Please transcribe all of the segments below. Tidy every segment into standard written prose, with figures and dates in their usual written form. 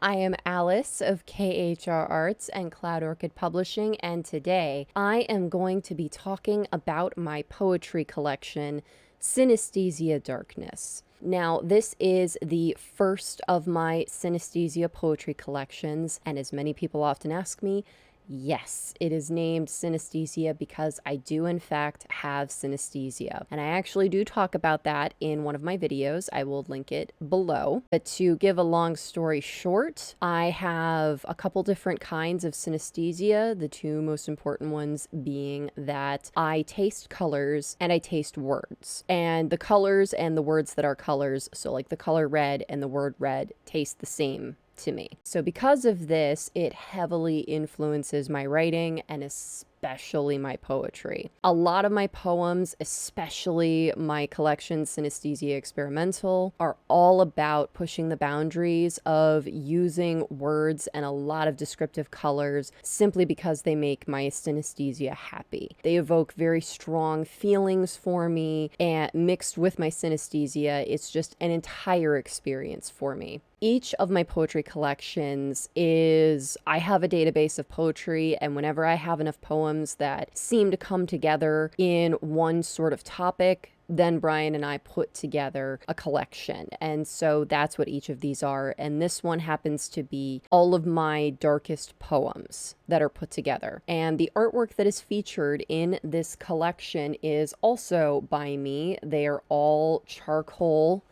I am Alice of KHR Arts and Cloud Orchid Publishing, and today I am going to be talking about my poetry collection, Synesthesia Darkness. Now, this is the first of my synesthesia poetry collections, and as many people often ask me, yes, it is named synesthesia because I do in fact have synesthesia. And I actually do talk about that in one of my videos. I will link it below. But to give a long story short, I have a couple different kinds of synesthesia, the two most important ones being that I taste colors and I taste words. And the colors and the words that are colors, so like the color red and the word red, taste the same to me. So because of this, it heavily influences my writing and especially my poetry. A lot of my poems, especially my collection Synesthesia Experimental, are all about pushing the boundaries of using words and a lot of descriptive colors simply because they make my synesthesia happy. They evoke very strong feelings for me, and mixed with my synesthesia, it's just an entire experience for me. Each of my poetry collections I have a database of poetry, and whenever I have enough poems that seem to come together in one sort of topic, then Brian and I put together a collection. And so that's what each of these are. And this one happens to be all of my darkest poems that are put together. And the artwork that is featured in this collection is also by me. They are all charcoal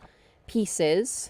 pieces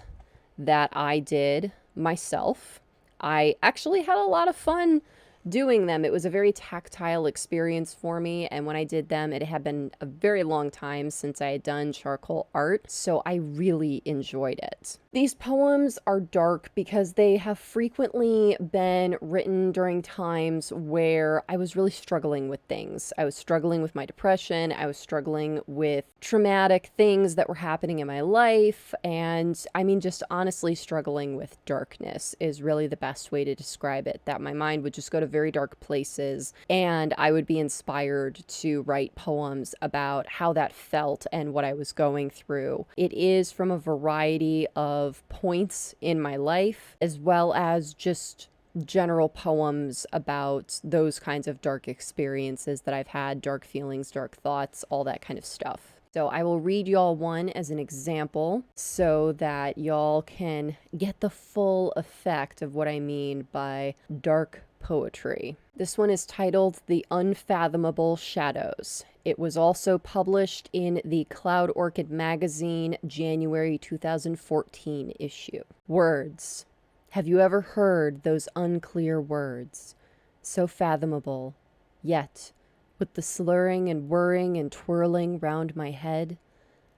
that I did myself. I actually had a lot of fun doing them. It was a very tactile experience for me, and when I did them, it had been a very long time since I had done charcoal art, so I really enjoyed it. These poems are dark because they have frequently been written during times where I was really struggling with things. I was struggling with my depression, I was struggling with traumatic things that were happening in my life, and I mean, just honestly struggling with darkness is really the best way to describe it, that my mind would just go to very dark places, and I would be inspired to write poems about how that felt and what I was going through. It is from a variety of points in my life, as well as just general poems about those kinds of dark experiences that I've had, dark feelings, dark thoughts, all that kind of stuff. So I will read y'all one as an example so that y'all can get the full effect of what I mean by dark poetry. This one is titled The Unfathomable Shadows. It was also published in the Cloud Orchid magazine January 2014 issue. Words. Have you ever heard those unclear words? So fathomable, yet with the slurring and whirring and twirling round my head,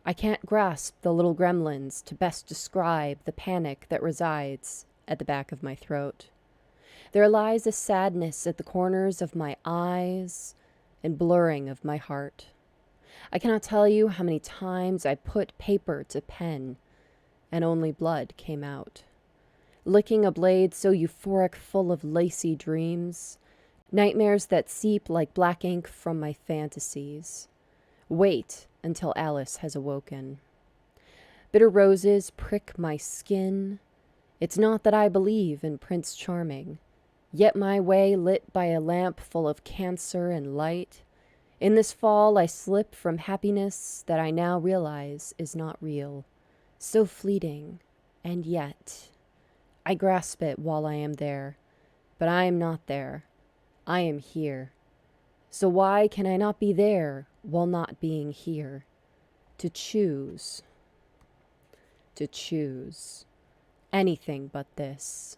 I can't grasp the little gremlins to best describe the panic that resides at the back of my throat. There lies a sadness at the corners of my eyes and blurring of my heart. I cannot tell you how many times I put paper to pen and only blood came out. Licking a blade so euphoric full of lacy dreams, nightmares that seep like black ink from my fantasies. Wait until Alice has awoken. Bitter roses prick my skin. It's not that I believe in Prince Charming, yet my way lit by a lamp full of cancer and light. In this fall I slip from happiness that I now realize is not real, so fleeting, and yet I grasp it while I am there, but I am not there. I am here. So why can I not be there while not being here? To choose. Anything but this.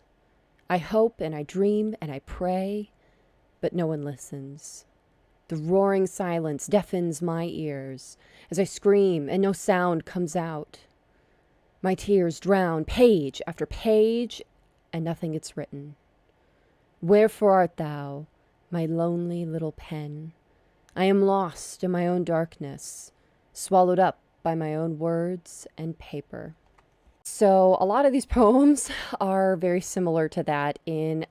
I hope and I dream and I pray, but no one listens. The roaring silence deafens my ears as I scream and no sound comes out. My tears drown page after page and nothing gets written. Wherefore art thou, my lonely little pen? I am lost in my own darkness, swallowed up by my own words and paper. So a lot of these poems are very similar to that in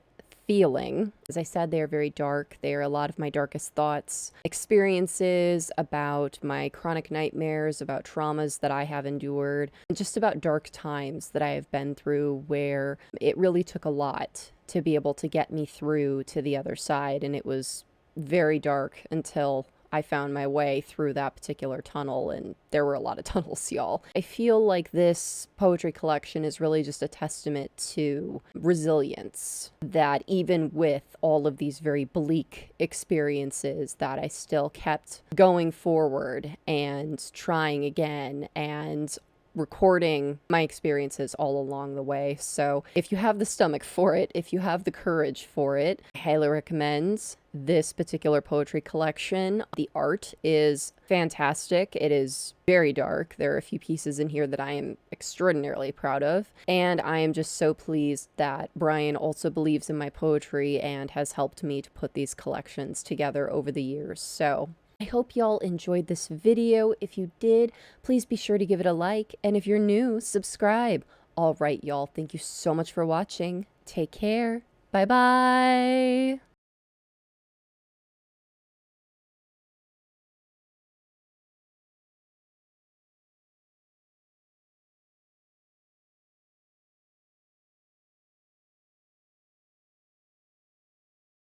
feeling. As I said, they are very dark. They are a lot of my darkest thoughts, experiences about my chronic nightmares, about traumas that I have endured, and just about dark times that I have been through where it really took a lot to be able to get me through to the other side. And it was very dark until I found my way through that particular tunnel, and there were a lot of tunnels, y'all. I feel like this poetry collection is really just a testament to resilience, that even with all of these very bleak experiences, that I still kept going forward and trying again and recording my experiences all along the way. So if you have the stomach for it, if you have the courage for it, I highly recommend this particular poetry collection. The art is fantastic. It is very dark. There are a few pieces in here that I am extraordinarily proud of. And I am just so pleased that Brian also believes in my poetry and has helped me to put these collections together over the years. So I hope y'all enjoyed this video. If you did, please be sure to give it a like. And if you're new, subscribe. All right, y'all. Thank you so much for watching. Take care. Bye-bye.